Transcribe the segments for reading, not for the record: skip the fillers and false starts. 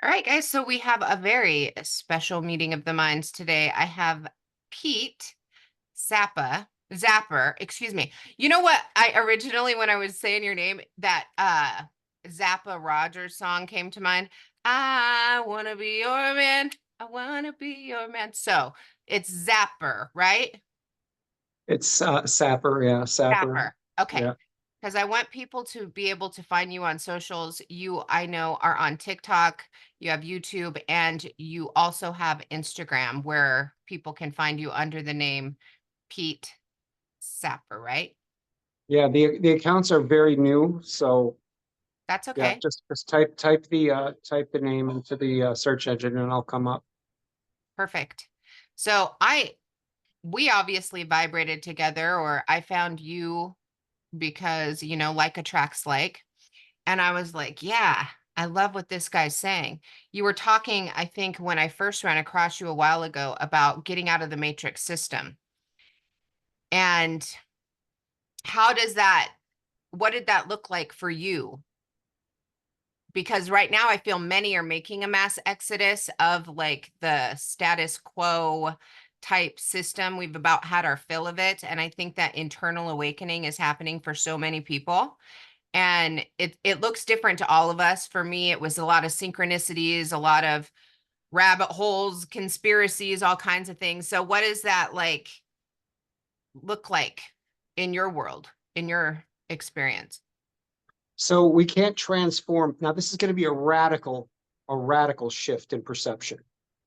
All right, guys. So we have a very special meeting of the minds today. I have Pete Zapper, excuse me. You know what? I originally, when I was saying your name, that Zappa Rogers song came to mind. I wanna be your man. I wanna be your man. So it's Zapper, right? It's Sapper, yeah, Sapper. Zapper. Okay. Yeah. Because I want people to be able to find you on socials. You, I know, are on TikTok, you have YouTube, and you also have Instagram where people can find you under the name Pete Sapper, right? Yeah, the accounts are very new, so That's yeah, okay. just type the name into the search engine and I'll come up. Perfect. So we obviously vibrated together, or I found you because, like attracts like. And I was like, yeah, I love what this guy's saying. You were talking, I think, when I first ran across you a while ago about getting out of the matrix system. And how does that, what did that look like for you? Because right now I feel many are making a mass exodus of like the status quo type system. We've about had our fill of it. And I think that internal awakening is happening for so many people. And it looks different to all of us. For me, it was a lot of synchronicities, a lot of rabbit holes, conspiracies, all kinds of things. So what does that like look like in your world, in your experience? So we can't transform. Now, this is going to be a radical shift in perception,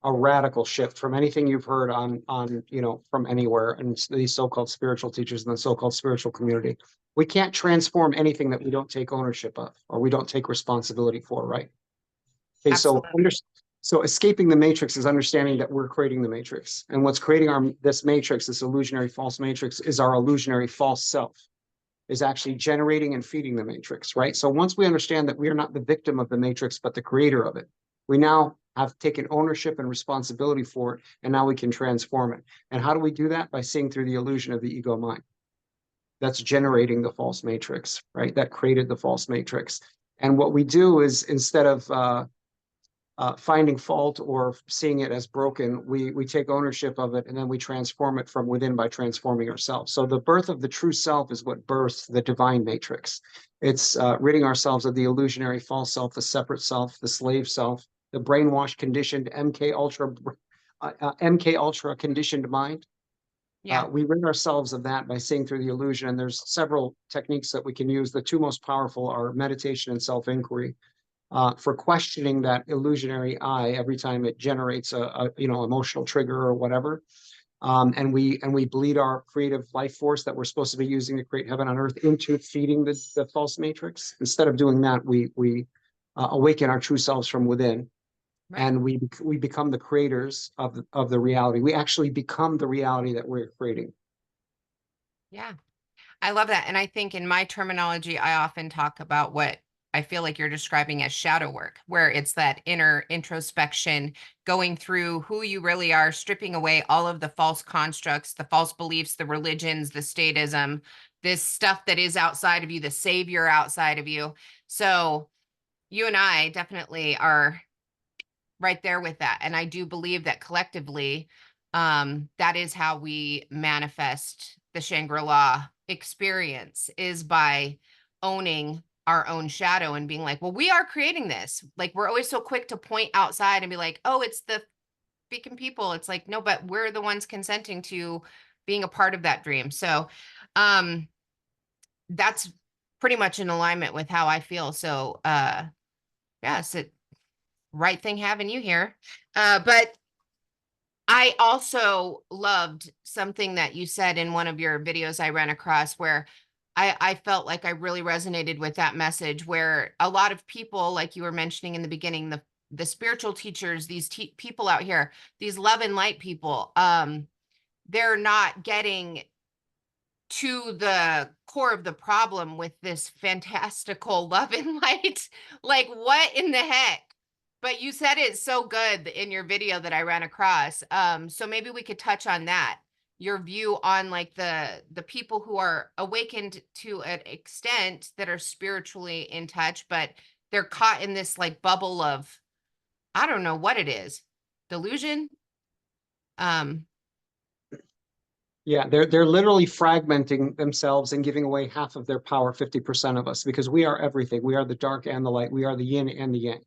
a radical shift from anything you've heard from anywhere and these so-called spiritual teachers in the so-called spiritual community. We can't transform anything that we don't take ownership of or we don't take responsibility for, right? Okay, Absolutely. so escaping the matrix is understanding that we're creating the matrix, and what's creating our this matrix, this illusionary false matrix, is our illusionary false self, is actually generating and feeding the matrix, right? So once we understand that we are not the victim of the matrix, but the creator of it, we now have taken ownership and responsibility for it, and now we can transform it. And how do we do that? By seeing through the illusion of the ego mind. That's generating the false matrix, right? That created the false matrix. And what we do is instead of finding fault or seeing it as broken, we take ownership of it and then we transform it from within by transforming ourselves. So the birth of the true self is what births the divine matrix. It's ridding ourselves of the illusionary false self, the separate self, the slave self, the brainwashed, conditioned MK Ultra conditioned mind. Yeah. We rid ourselves of that by seeing through the illusion. And there's several techniques that we can use. The two most powerful are meditation and self inquiry for questioning that illusionary I every time it generates a emotional trigger or whatever. And we bleed our creative life force that we're supposed to be using to create heaven on earth into feeding the false matrix. Instead of doing that, we awaken our true selves from within, Right. and we become the creators of the reality. We actually become the reality that we're creating. Yeah. I love that. And I think in my terminology, I often talk about what I feel like you're describing as shadow work, where it's that inner introspection, going through who you really are, stripping away all of the false constructs, the false beliefs, the religions, the statism, this stuff that is outside of you, the savior outside of you. So you and I definitely are right there with that. And I do believe that collectively, that is how we manifest the Shangri-La experience, is by owning our own shadow and being like, well, we are creating this. Like, we're always so quick to point outside and be like, oh, it's the speaking people. It's like, no, but we're the ones consenting to being a part of that dream. So um that's pretty much in alignment with how I feel. So yes, it right thing having you here. But I also loved something that you said in one of your videos I ran across, where I felt like I really resonated with that message, where a lot of people, like you were mentioning in the beginning, the spiritual teachers, these people out here, these love and light people, they're not getting to the core of the problem with this fantastical love and light. Like, what in the heck? But you said it so good in your video that I ran across. So maybe we could touch on that. Your view on like the people who are awakened to an extent that are spiritually in touch, but they're caught in this like bubble of I don't know what it is. Delusion. Um, Yeah, they're literally fragmenting themselves and giving away half of their power, 50% of us, because we are everything. We are the dark and the light. We are the yin and the yang,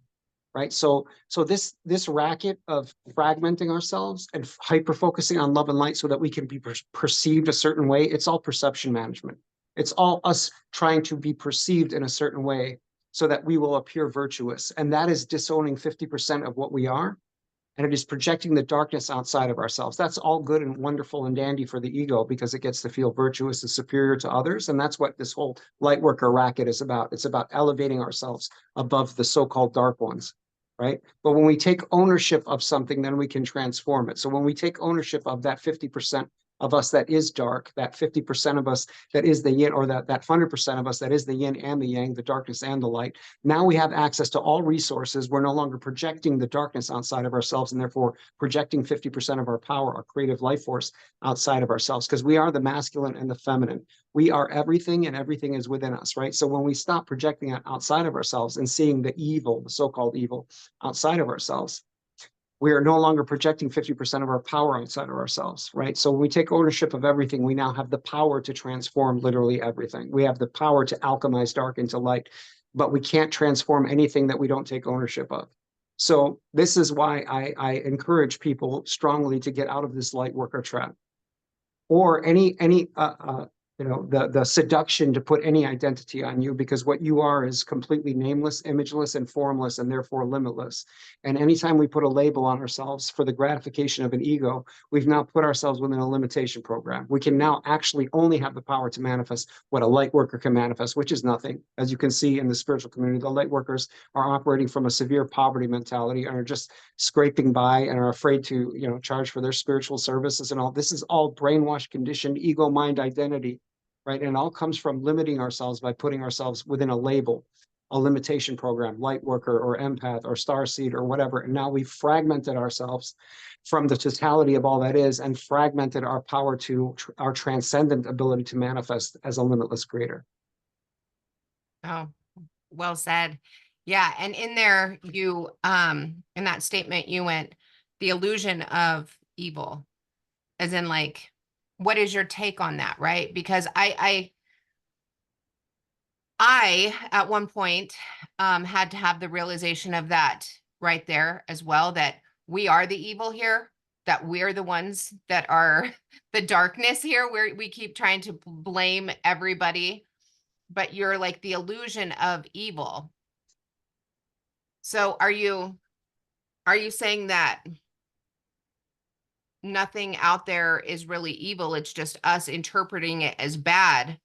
right? So this racket of fragmenting ourselves and hyper focusing on love and light so that we can be perceived a certain way, it's all perception management. It's all us trying to be perceived in a certain way so that we will appear virtuous. And that is disowning 50% of what we are, and it is projecting the darkness outside of ourselves. That's all good and wonderful and dandy for the ego because it gets to feel virtuous and superior to others. And that's what this whole light worker racket is about. It's about elevating ourselves above the so-called dark ones, right? But when we take ownership of something, then we can transform it. So when we take ownership of that 50% of us that is dark, that 50% of us that is the yin, or that 100% of us that is the yin and the yang, the darkness and the light, now we have access to all resources. We're no longer projecting the darkness outside of ourselves and therefore projecting 50% of our power, our creative life force outside of ourselves, because we are the masculine and the feminine. We are everything and everything is within us, right? So when we stop projecting it outside of ourselves and seeing the evil, the so-called evil outside of ourselves, we are no longer projecting 50% of our power outside of ourselves, right? So when we take ownership of everything, we now have the power to transform literally everything. We have the power to alchemize dark into light, but we can't transform anything that we don't take ownership of. So this is why I encourage people strongly to get out of this light worker trap, or any the seduction to put any identity on you, because what you are is completely nameless, imageless, and formless, and therefore limitless. And anytime we put a label on ourselves for the gratification of an ego, we've now put ourselves within a limitation program. We can now actually only have the power to manifest what a light worker can manifest, which is nothing. As you can see in the spiritual community, the light workers are operating from a severe poverty mentality and are just scraping by and are afraid to, charge for their spiritual services and all. This is all brainwashed, conditioned ego mind identity, right? And it all comes from limiting ourselves by putting ourselves within a label, a limitation program, light worker or empath or star seed or whatever. And now we've fragmented ourselves from the totality of all that is and fragmented our power to our transcendent ability to manifest as a limitless creator. oh, well said. Yeah. And in there, in that statement, you went the illusion of evil, as in like, what is your take on that? Right. Because I at one point had to have the realization of that right there as well, that we are the evil here, that we're the ones that are the darkness here, where we keep trying to blame everybody, but you're like the illusion of evil. So are you saying that nothing out there is really evil? It's just us interpreting it as bad.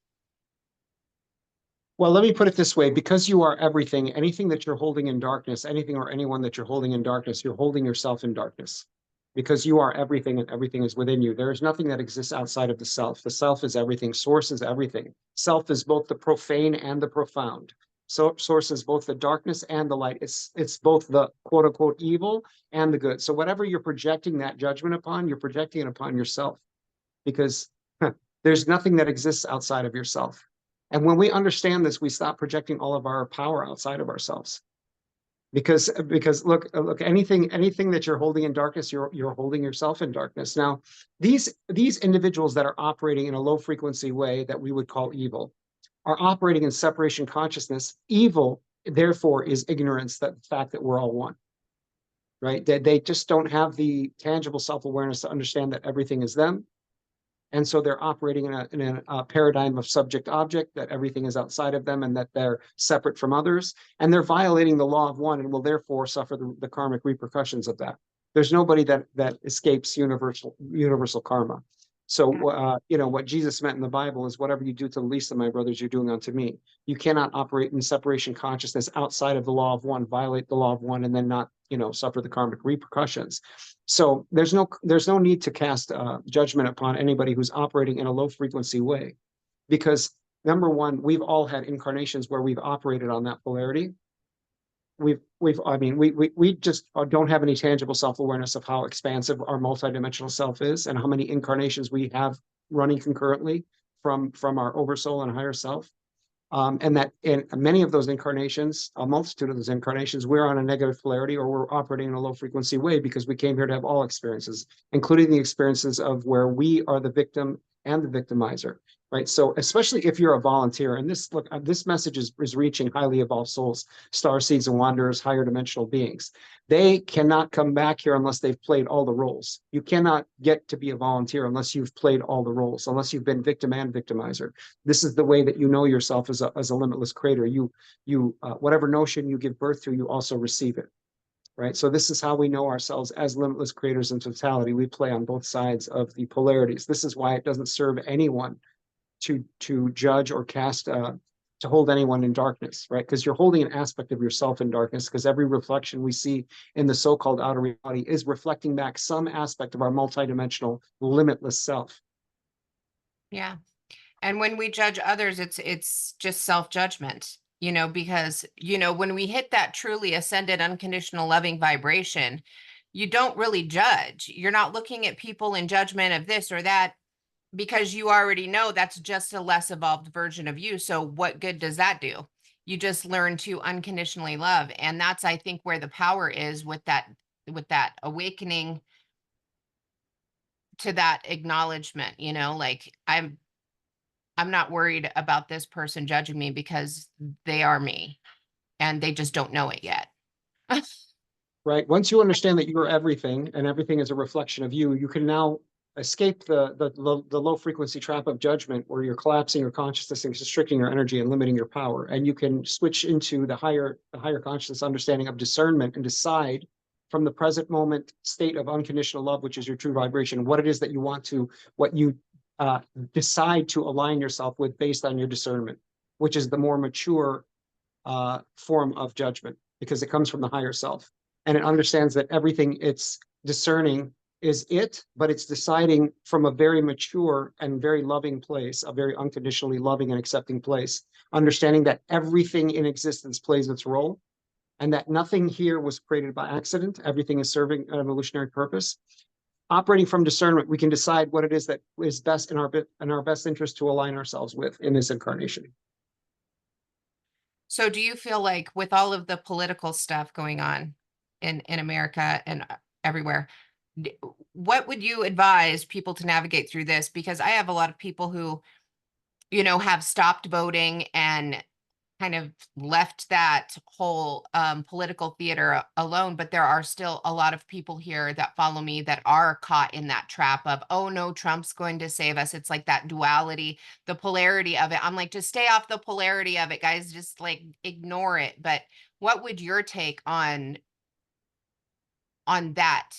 Well, let me put it this way, because you are everything, anything that you're holding in darkness, anything or anyone that you're holding in darkness, you're holding yourself in darkness, because you are everything and everything is within you. There is nothing that exists outside of the self. The self is everything. Source is everything. Self is both the profane and the profound. So source is both the darkness and the light. It's both the quote unquote evil and the good. So whatever you're projecting that judgment upon, you're projecting it upon yourself, because there's nothing that exists outside of yourself. And when we understand this, we stop projecting all of our power outside of ourselves. Because look, anything that you're holding in darkness, you're holding yourself in darkness. Now, these individuals that are operating in a low frequency way that we would call evil are operating in separation consciousness. Evil, therefore, is ignorance, that the fact that we're all one, right? They just don't have the tangible self-awareness to understand that everything is them. And so they're operating in a paradigm of subject object, that everything is outside of them and that they're separate from others. And they're violating the law of one and will therefore suffer the karmic repercussions of that. There's nobody that escapes universal karma. So, what Jesus meant in the Bible is, whatever you do to the least of my brothers, you're doing unto me. You cannot operate in separation consciousness outside of the law of one, violate the law of one, and then not, suffer the karmic repercussions. So there's no need to cast judgment upon anybody who's operating in a low frequency way, because number one, we've all had incarnations where we've operated on that polarity. We just don't have any tangible self-awareness of how expansive our multidimensional self is and how many incarnations we have running concurrently from our oversoul and higher self. And that in many of those incarnations, a multitude of those incarnations, we're on a negative polarity or we're operating in a low frequency way because we came here to have all experiences, including the experiences of where we are the victim and the victimizer, right? So especially if you're a volunteer, and this look, this message is reaching highly evolved souls, star seeds and wanderers, higher dimensional beings. They cannot come back here unless they've played all the roles. You cannot get to be a volunteer unless you've played all the roles, unless you've been victim and victimizer. This is the way that you know yourself as a limitless creator. Whatever notion you give birth to, you also receive it, right? So this is how we know ourselves as limitless creators in totality. We play on both sides of the polarities. This is why it doesn't serve anyone to judge or cast to hold anyone in darkness, right? Because you're holding an aspect of yourself in darkness, because every reflection we see in the so-called outer reality is reflecting back some aspect of our multidimensional limitless self. Yeah. And when we judge others, it's just self-judgment, because, when we hit that truly ascended, unconditional, loving vibration, you don't really judge. You're not looking at people in judgment of this or that because you already know that's just a less evolved version of you. So what good does that do? You just learn to unconditionally love. And that's, I think, where the power is with that awakening to that acknowledgement, like I'm not worried about this person judging me because they are me and they just don't know it yet. Right? Once you understand that you're everything and everything is a reflection of you, you can now escape the low frequency trap of judgment where you're collapsing your consciousness and restricting your energy and limiting your power. And you can switch into the higher consciousness understanding of discernment and decide from the present moment state of unconditional love, which is your true vibration, what it is that you want to, what you decide to align yourself with based on your discernment, which is the more mature form of judgment because it comes from the higher self. And it understands that everything it's discerning is it, but it's deciding from a very mature and very loving place, a very unconditionally loving and accepting place, understanding that everything in existence plays its role and that nothing here was created by accident. Everything is serving an evolutionary purpose. Operating from discernment, we can decide what it is that is best in our best interest to align ourselves with in this incarnation. So do you feel like with all of the political stuff going on in America and everywhere, what would you advise people to navigate through this? Because I have a lot of people who, have stopped voting and kind of left that whole political theater alone, but there are still a lot of people here that follow me that are caught in that trap of, oh no, Trump's going to save us. It's like that duality, the polarity of it. I'm like, just stay off the polarity of it, guys. Just like ignore it. But what would your take on that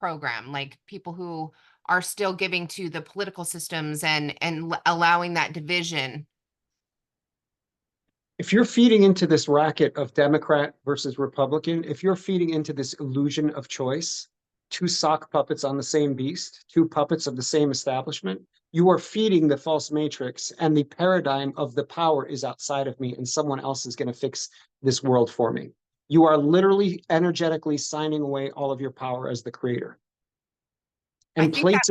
program? Like people who are still giving to the political systems and allowing that division. If you're feeding into this racket of Democrat versus Republican, if you're feeding into this illusion of choice, two sock puppets on the same beast, two puppets of the same establishment, you are feeding the false matrix, and the paradigm of the power is outside of me, and someone else is going to fix this world for me. You are literally energetically signing away all of your power as the creator I and think that's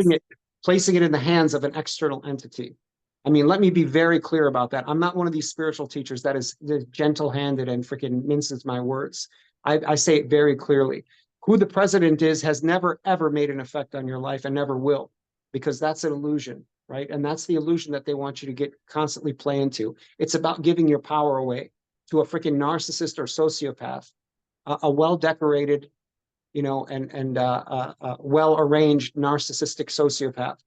placing it in the hands of an external entity. I mean, let me be very clear about that. I'm not one of these spiritual teachers that is gentle-handed and freaking minces my words. I say it very clearly. Who the president is has never, ever made an effect on your life and never will, because that's an illusion, right? And that's the illusion that they want you to get constantly play into. It's about giving your power away to a freaking narcissist or sociopath, a well-decorated, and well-arranged narcissistic sociopath,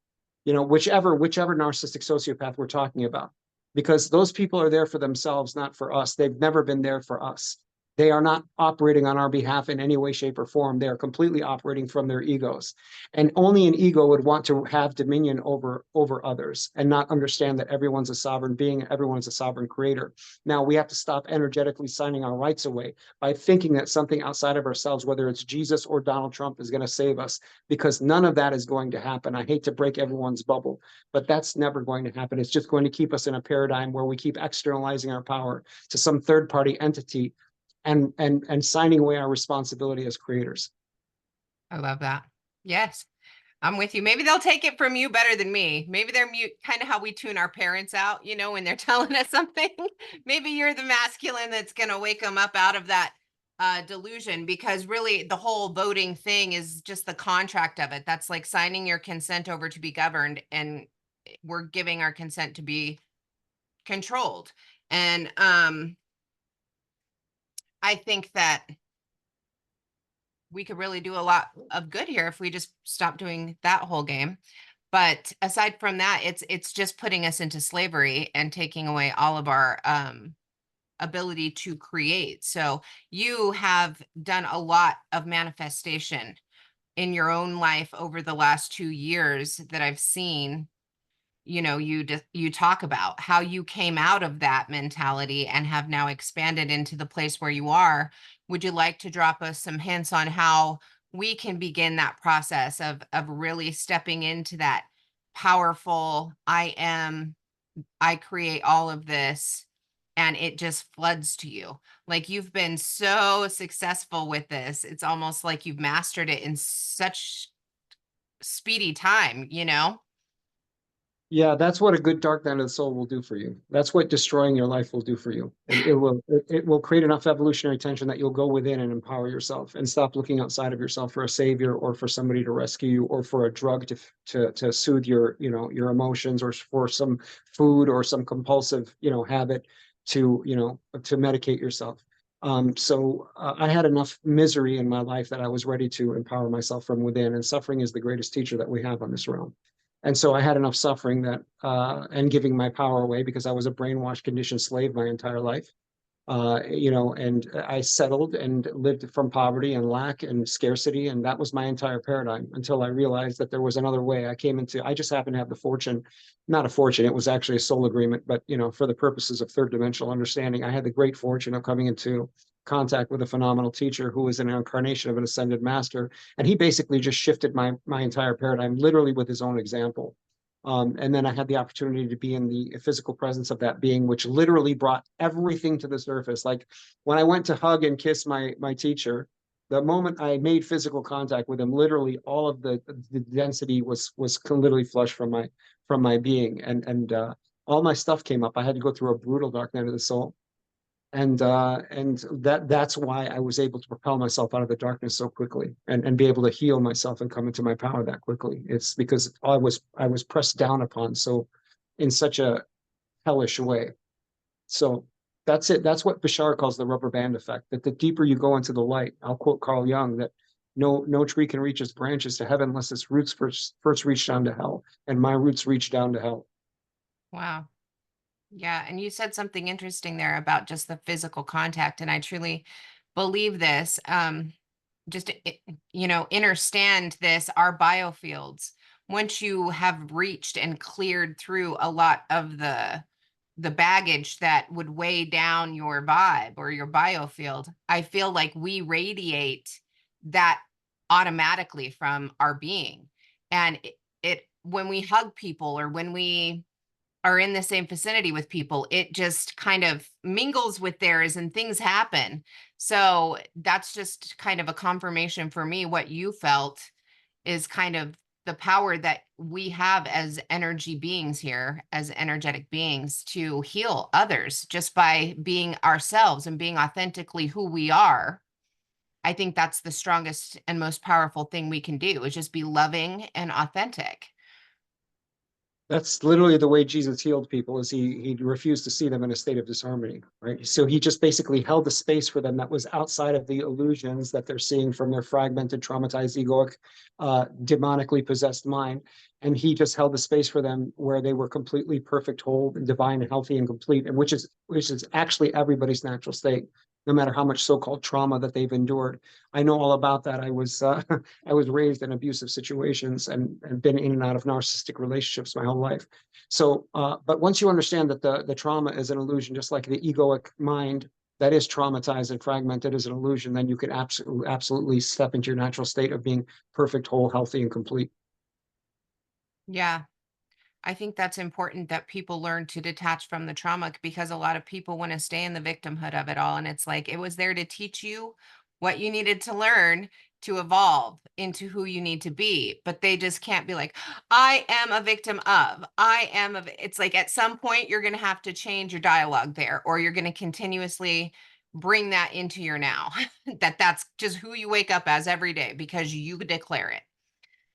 whichever narcissistic sociopath we're talking about, because those people are there for themselves, not for us. They've never been there for us. They are not operating on our behalf in any way, shape, or form. They are completely operating from their egos. And only an ego would want to have dominion over others and not understand that everyone's a sovereign being, everyone's a sovereign creator. Now, we have to stop energetically signing our rights away by thinking that something outside of ourselves, whether it's Jesus or Donald Trump, is going to save us, because none of that is going to happen. I hate to break everyone's bubble, but that's never going to happen. It's just going to keep us in a paradigm where we keep externalizing our power to some third-party entity and signing away our responsibility as creators. I love that. Yes. I'm with you. Maybe they'll take it from you better than me. Maybe they're mute, kind of how we tune our parents out, when they're telling us something. Maybe you're the masculine that's going to wake them up out of that delusion, because really the whole voting thing is just the contract of it. That's like signing your consent over to be governed, and we're giving our consent to be controlled. And I think that we could really do a lot of good here if we just stop doing that whole game. But aside from that, it's just putting us into slavery and taking away all of our ability to create. So you have done a lot of manifestation in your own life over the last 2 years that I've seen. You talk about how you came out of that mentality and have now expanded into the place where you are. Would you like to drop us some hints on how we can begin that process of really stepping into that powerful I create all of this, and it just floods to you? Like, you've been so successful with this. It's almost like you've mastered it in such speedy time. Yeah, that's what a good dark night of the soul will do for you. That's what destroying your life will do for you. It will create enough evolutionary tension that you'll go within and empower yourself and stop looking outside of yourself for a savior or for somebody to rescue you or for a drug to soothe your emotions, or for some food or some compulsive habit to medicate yourself. So I had enough misery in my life that I was ready to empower myself from within, and suffering is the greatest teacher that we have on this realm. And so I had enough suffering that and giving my power away, because I was a brainwashed, conditioned slave my entire life. And I settled and lived from poverty and lack and scarcity, and that was my entire paradigm until I realized that there was another way. I just happened to have the fortune, not a fortune, it was actually a soul agreement, but for the purposes of third dimensional understanding, I had the great fortune of coming into contact with a phenomenal teacher who was an incarnation of an ascended master, and he basically just shifted my entire paradigm literally with his own example. And then I had the opportunity to be in the physical presence of that being, which literally brought everything to the surface. Like when I went to hug and kiss my teacher, the moment I made physical contact with him, literally all of the density was literally flushed from my being, and all my stuff came up. I had to go through a brutal dark night of the soul, and that's why I was able to propel myself out of the darkness so quickly, and be able to heal myself and come into my power that quickly. It's because I was pressed down upon so in such a hellish way. So that's it. That's what Bashar calls the rubber band effect. That the deeper you go into the light, I'll quote Carl Jung, that no tree can reach its branches to heaven unless its roots first reach down to hell, and my roots reach down to hell. Wow. Yeah, and you said something interesting there about just the physical contact, and I truly believe this. Just understand this. Our biofields, once you have reached and cleared through a lot of the baggage that would weigh down your vibe or your biofield, I feel like we radiate that automatically from our being. And it when we hug people or when we are in the same vicinity with people, it just kind of mingles with theirs and things happen. So that's just kind of a confirmation for me. What you felt is kind of the power that we have as energy beings here, as energetic beings, to heal others just by being ourselves and being authentically who we are. I think that's the strongest and most powerful thing we can do, is just be loving and authentic. That's literally the way Jesus healed people, is he refused to see them in a state of disharmony, right? So he just basically held a space for them that was outside of the illusions that they're seeing from their fragmented, traumatized, egoic, demonically possessed mind. And he just held the space for them where they were completely perfect, whole, and divine, and healthy, and complete, and which is actually everybody's natural state, no matter how much so-called trauma that they've endured. I know all about that. I was I was raised in abusive situations, and been in and out of narcissistic relationships my whole life. So, but once you understand that the trauma is an illusion, just like the egoic mind that is traumatized and fragmented is an illusion, then you can absolutely step into your natural state of being perfect, whole, healthy, and complete. Yeah. I think that's important that people learn to detach from the trauma, because a lot of people want to stay in the victimhood of it all. And it's like it was there to teach you what you needed to learn. to evolve into who you need to be, but they just can't be like, I am a victim of, it's like at some point you're going to have to change your dialogue there, or you're going to continuously bring that into your now, that's just who you wake up as every day because you declare it.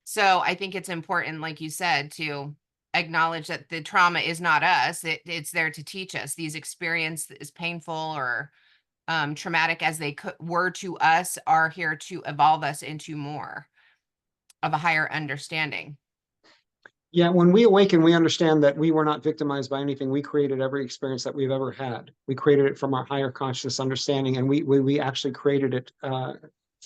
So I think it's important, like you said, to acknowledge that the trauma is not us. It's there to teach us. These experiences, as painful or traumatic as they were to us, are here to evolve us into more of a higher understanding. Yeah, when we awaken, we understand that we were not victimized by anything. We created every experience that we've ever had. We created it from our higher conscious understanding, and we actually created it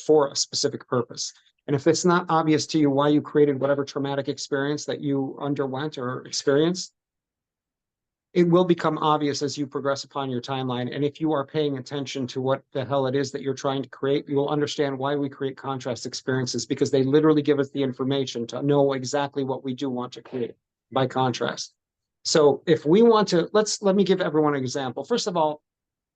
for a specific purpose. And if it's not obvious to you why you created whatever traumatic experience that you underwent or experienced, it will become obvious as you progress upon your timeline. And if you are paying attention to what the hell it is that you're trying to create, you will understand why we create contrast experiences, because they literally give us the information to know exactly what we do want to create by contrast. So if we want to, let me give everyone an example. First of all,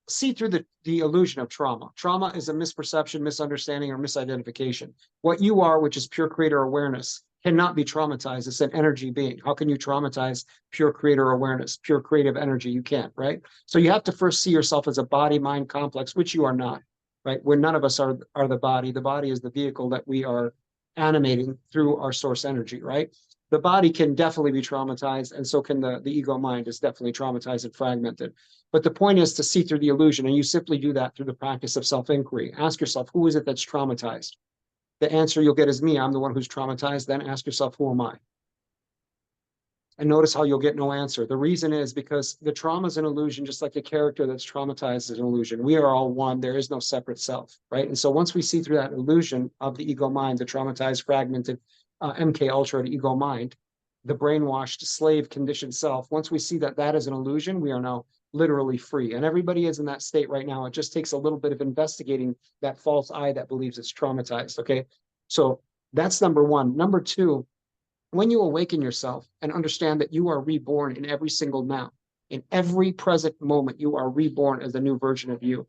see through the illusion of trauma. Trauma is a misperception, misunderstanding, or misidentification. What you are, which is pure creator awareness, cannot be traumatized. It's an energy being. How can you traumatize pure creator awareness, pure creative energy? You can't, right? So you have to first see yourself as a body mind complex, which you are not, right? Where none of us are the body. The body is the vehicle that we are animating through our source energy, right? The body can definitely be traumatized, and so can the ego mind is definitely traumatized and fragmented. But the point is to see through the illusion, and you simply do that through the practice of self-inquiry. Ask yourself, who is it that's traumatized? The answer you'll get is me. I'm the one who's traumatized. Then ask yourself, who am I? And notice how you'll get no answer. The reason is because the trauma is an illusion, just like a character that's traumatized is an illusion. We are all one. There is no separate self, right? And so once we see through that illusion of the ego mind, the traumatized, fragmented MK Ultra ego mind, the brainwashed, slave conditioned self, once we see that that is an illusion, we are now literally free. And everybody is in that state right now. It just takes a little bit of investigating that false I that believes it's traumatized, okay? So that's number one. Number two, when you awaken yourself and understand that you are reborn in every single now, in every present moment, you are reborn as a new version of you.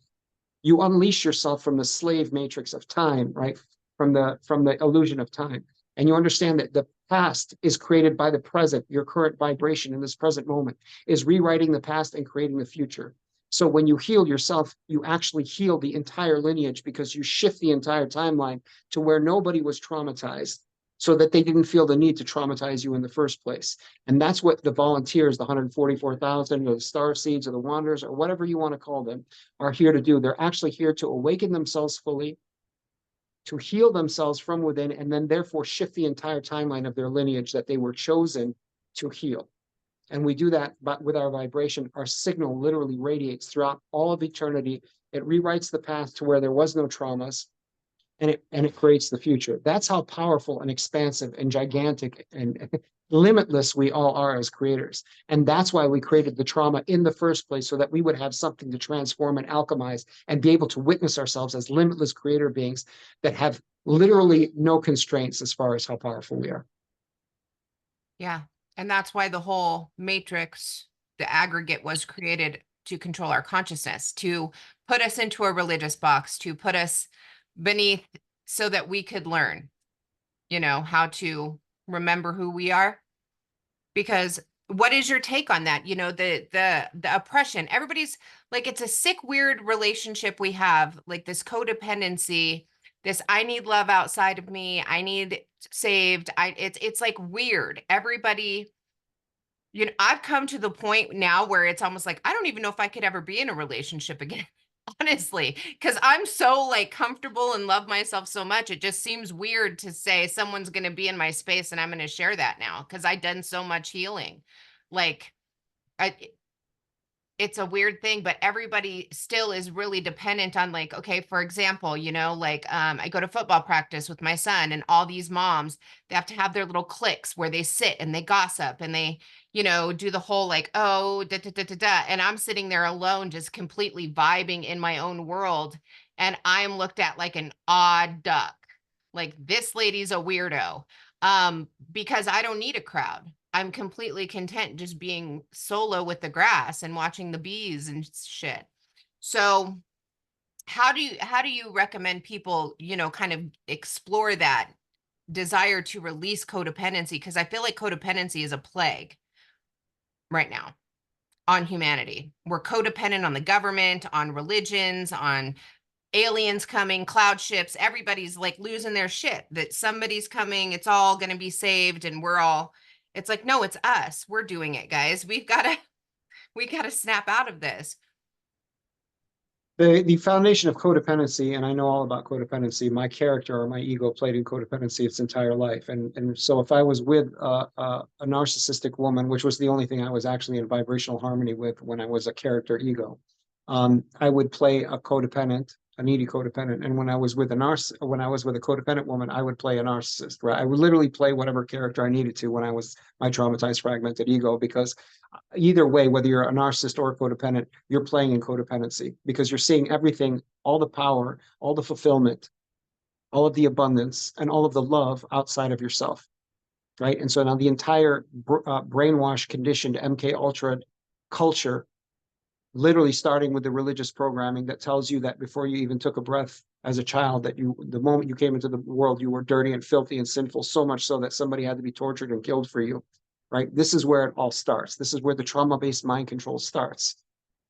You unleash yourself from the slave matrix of time, right? From the illusion of time. And you understand that the past is created by the present. Your current vibration in this present moment is rewriting the past and creating the future. So when you heal yourself, you actually heal the entire lineage because you shift the entire timeline to where nobody was traumatized so that they didn't feel the need to traumatize you in the first place. And that's what the volunteers, the 144,000 or the star seeds or the wanderers or whatever you want to call them, are here to do. They're actually here to awaken themselves fully, to heal themselves from within, and then therefore shift the entire timeline of their lineage that they were chosen to heal. And we do that but with our vibration. Our signal literally radiates throughout all of eternity. It rewrites the past to where there was no traumas, and it creates the future. That's how powerful and expansive and gigantic and limitless we all are as creators. And that's why we created the trauma in the first place, so that we would have something to transform and alchemize and be able to witness ourselves as limitless creator beings that have literally no constraints as far as how powerful we are. Yeah. And that's why the whole matrix, the aggregate, was created to control our consciousness, to put us into a religious box, to put us beneath so that we could learn, how to remember who we are. Because what is your take on that? The oppression. Everybody's like, it's a sick, weird relationship we have, like this codependency, this I need love outside of me, I need saved. It's like weird. Everybody, I've come to the point now where it's almost like I don't even know if I could ever be in a relationship again. Honestly, because I'm so like comfortable and love myself so much, it just seems weird to say someone's going to be in my space and I'm going to share that now because I've done so much healing. Like, I, it's a weird thing, but everybody still is really dependent on, like, okay, for example, like I go to football practice with my son, and all these moms, they have to have their little cliques where they sit and they gossip and they, do the whole like, oh, da da da da da. And I'm sitting there alone, just completely vibing in my own world. And I'm looked at like an odd duck. Like, this lady's a weirdo. Because I don't need a crowd. I'm completely content just being solo with the grass and watching the bees and shit. So how do you recommend people, kind of explore that desire to release codependency? Because I feel like codependency is a plague right now on humanity. We're codependent on the government, on religions, on aliens coming, cloud ships. Everybody's like losing their shit that somebody's coming, it's all going to be saved, and it's like, no, it's us. We're doing it, guys. We got to snap out of this. The foundation of codependency, and I know all about codependency. My character or my ego played in codependency its entire life, and so if I was with a narcissistic woman, which was the only thing I was actually in vibrational harmony with when I was a character ego, I would play a codependent, a needy codependent, and when I was with a codependent woman, I would play a narcissist. Right, I would literally play whatever character I needed to when I was my traumatized, fragmented ego, because either way, whether you're a narcissist or a codependent, you're playing in codependency because you're seeing everything, all the power, all the fulfillment, all of the abundance, and all of the love outside of yourself. Right. And so now the entire brainwash conditioned MK Ultra culture, literally starting with the religious programming that tells you that before you even took a breath as a child, that the moment you came into the world, you were dirty and filthy and sinful, so much so that somebody had to be tortured and killed for you. Right. This is where it all starts. This is where the trauma-based mind control starts,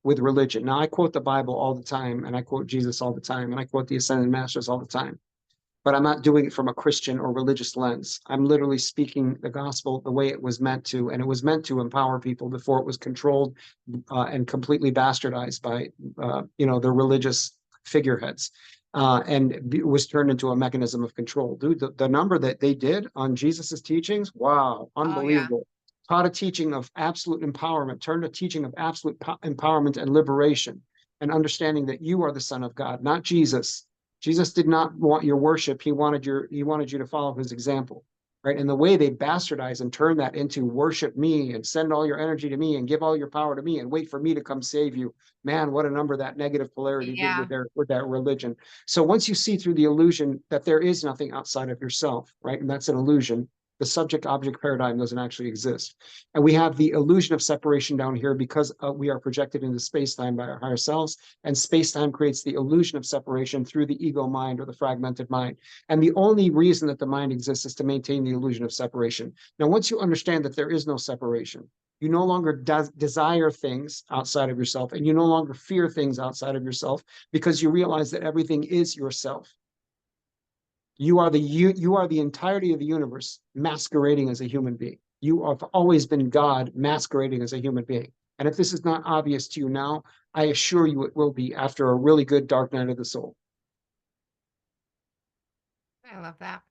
with religion. Now, I quote the Bible all the time, and I quote Jesus all the time, and I quote the Ascended Masters all the time, but I'm not doing it from a Christian or religious lens. I'm literally speaking the gospel the way it was meant to, and it was meant to empower people before it was controlled and completely bastardized by, the religious figureheads. And it was turned into a mechanism of control. Dude, the number that they did on Jesus's teachings, wow, Oh yeah. unbelievable. Taught a teaching of absolute empowerment, turned a teaching of absolute empowerment and liberation, and understanding that you are the Son of God, not Jesus. Jesus did not want your worship. He wanted you to follow his example. Right. And the way they bastardize and turn that into worship me and send all your energy to me and give all your power to me and wait for me to come save you. Man, what a number that negative polarity did Yeah. with that religion. So once you see through the illusion that there is nothing outside of yourself, right? And that's an illusion, the subject object paradigm doesn't actually exist. And we have the illusion of separation down here because we are projected into space time by our higher selves, and space-time creates the illusion of separation through the ego mind or the fragmented mind. And the only reason that the mind exists is to maintain the illusion of separation. Now, once you understand that there is no separation, you no longer desire things outside of yourself, and you no longer fear things outside of yourself, because you realize that everything is yourself. You are the entirety of the universe masquerading as a human being. You have always been God masquerading as a human being. And if this is not obvious to you now, I assure you it will be after a really good dark night of the soul. I love that.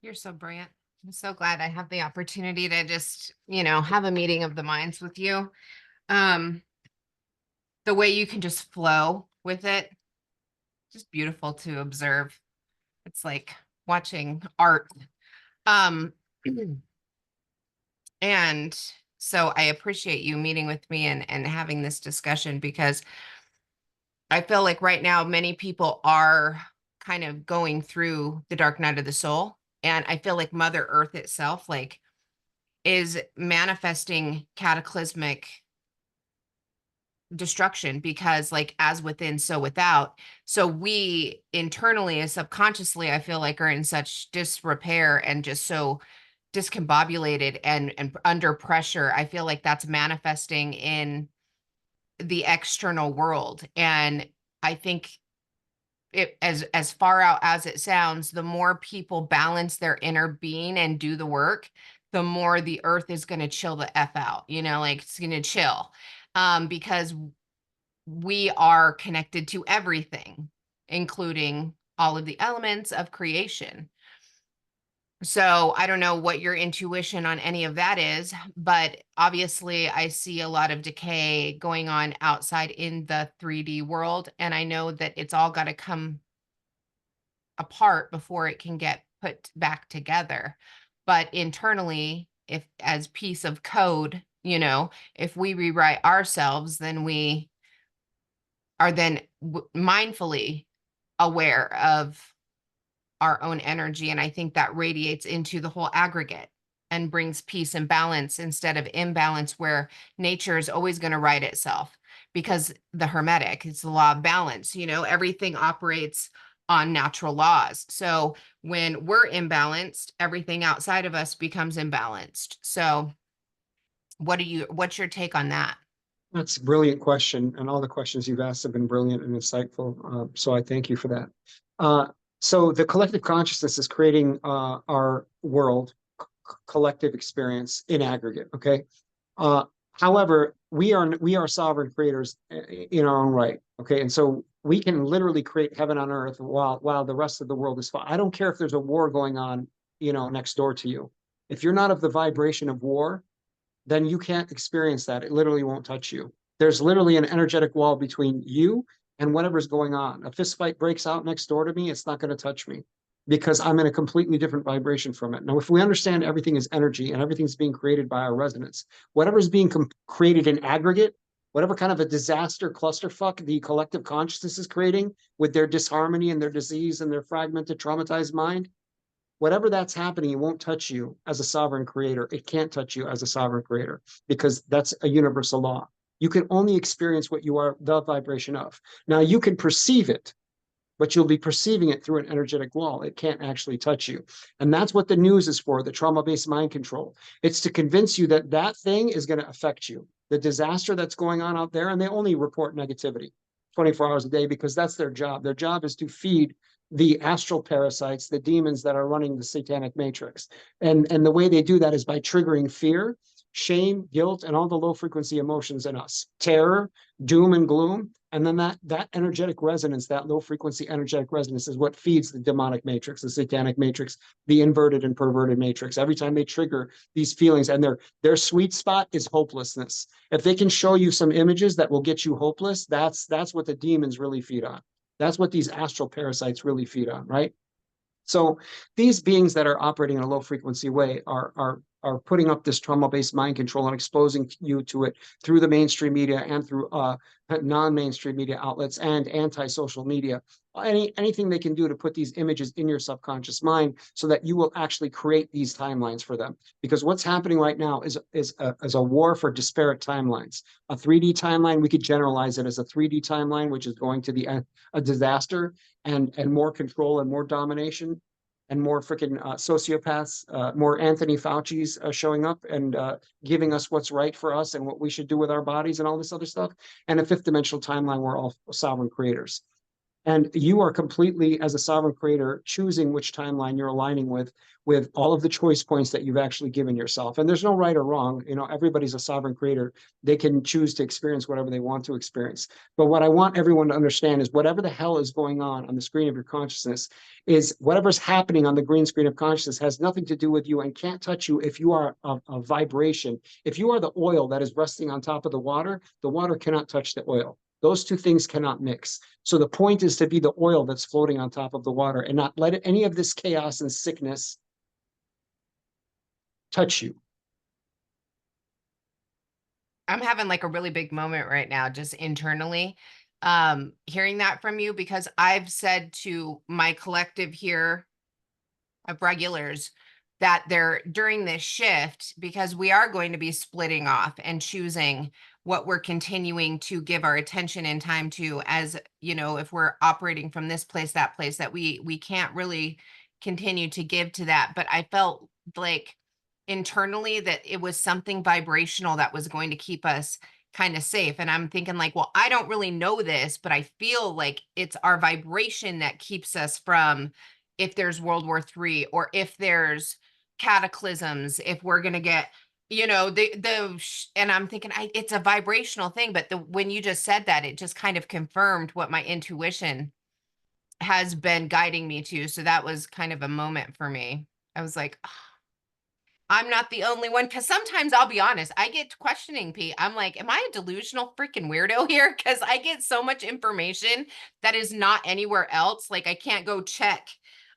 You're so brilliant. I'm so glad I have the opportunity to just, have a meeting of the minds with you. Um, the way you can just flow with it, just beautiful to observe. It's like watching art. Um, and so I appreciate you meeting with me and having this discussion, because I feel like right now many people are kind of going through the dark night of the soul. And I feel like Mother Earth itself, like, is manifesting cataclysmic destruction, because like as within so without. So we internally and subconsciously, I feel like, are in such disrepair and just so discombobulated and under pressure. I feel like that's manifesting in the external world. And I think, it as far out as it sounds, the more people balance their inner being and do the work, the more the earth is going to chill the f out, like it's going to chill, because we are connected to everything, including all of the elements of creation. So I don't know what your intuition on any of that is, but obviously I see a lot of decay going on outside in the 3D world. And I know that it's all got to come apart before it can get put back together. But internally, if as piece of code, if we rewrite ourselves, then we are then mindfully aware of our own energy. And I think that radiates into the whole aggregate and brings peace and balance instead of imbalance, where nature is always going to right itself. because the hermetic, it's the law of balance, everything operates on natural laws. So when we're imbalanced, everything outside of us becomes imbalanced. So what's your take on that? That's a brilliant question, and all the questions you've asked have been brilliant and insightful. So I thank you for that. Uh, so the collective consciousness is creating our world, collective experience in aggregate. Okay. Uh, However, we are sovereign creators in our own right. Okay, and so we can literally create heaven on earth while the rest of the world is fine. I don't care if there's a war going on, next door to you. If you're not of the vibration of war, then you can't experience that. It literally won't touch you. There's literally an energetic wall between you and whatever's going on. A fist fight breaks out next door to me, it's not going to touch me because I'm in a completely different vibration from it. Now, if we understand everything is energy and everything's being created by our resonance, whatever's being created in aggregate, whatever kind of a disaster clusterfuck the collective consciousness is creating with their disharmony and their disease and their fragmented, traumatized mind, whatever that's happening, it won't touch you as a sovereign creator. It can't touch you as a sovereign creator because that's a universal law. You can only experience what you are the vibration of. Now, you can perceive it, but you'll be perceiving it through an energetic wall. It can't actually touch you. And that's what the news is for, the trauma-based mind control. It's to convince you that that thing is going to affect you, the disaster that's going on out there, and they only report negativity 24 hours a day because that's their job. Their job is to feed the astral parasites, the demons that are running the satanic matrix. And the way they do that is by triggering fear, shame, guilt, and all the low frequency emotions in us, terror, doom and gloom. And then that energetic resonance, that low frequency energetic resonance is what feeds the demonic matrix, the satanic matrix, the inverted and perverted matrix. Every time they trigger these feelings, and their sweet spot is hopelessness. If they can show you some images that will get you hopeless, that's what the demons really feed on. That's what these astral parasites really feed on, right? So these beings that are operating in a low frequency way are putting up this trauma-based mind control and exposing you to it through the mainstream media and through non-mainstream media outlets and anti-social media. Anything they can do to put these images in your subconscious mind so that you will actually create these timelines for them. Because what's happening right now is a war for disparate timelines. A 3D timeline, we could generalize it as a 3D timeline, which is going to the a disaster and more control and more domination and more freaking sociopaths, more Anthony Fauci's showing up and giving us what's right for us and what we should do with our bodies and all this other stuff. And a fifth dimensional timeline, we're all sovereign creators. And you are completely, as a sovereign creator, choosing which timeline you're aligning with all of the choice points that you've actually given yourself. And there's no right or wrong. Everybody's a sovereign creator. They can choose to experience whatever they want to experience. But what I want everyone to understand is whatever the hell is going on the screen of your consciousness is whatever's happening on the green screen of consciousness has nothing to do with you and can't touch you if you are a vibration. If you are the oil that is resting on top of the water cannot touch the oil. Those two things cannot mix. So the point is to be the oil that's floating on top of the water and not let any of this chaos and sickness touch you. I'm having like a really big moment right now, just internally, hearing that from you, because I've said to my collective here of regulars that they're during this shift, because we are going to be splitting off and choosing what we're continuing to give our attention and time to, as if we're operating from this place, that place, that we can't really continue to give to that. But I felt like internally that it was something vibrational that was going to keep us kind of safe. And I'm thinking like, well, I don't really know this, but I feel like it's our vibration that keeps us from, if there's World War III, or if there's cataclysms, if we're going to get, and I'm thinking it's a vibrational thing. But when you just said that, it just kind of confirmed what my intuition has been guiding me to. So that was kind of a moment for me. I was like, I'm not the only one. Cause sometimes I'll be honest, I get questioning, Pete. I'm like, am I a delusional freaking weirdo here? Cause I get so much information that is not anywhere else. Like I can't go check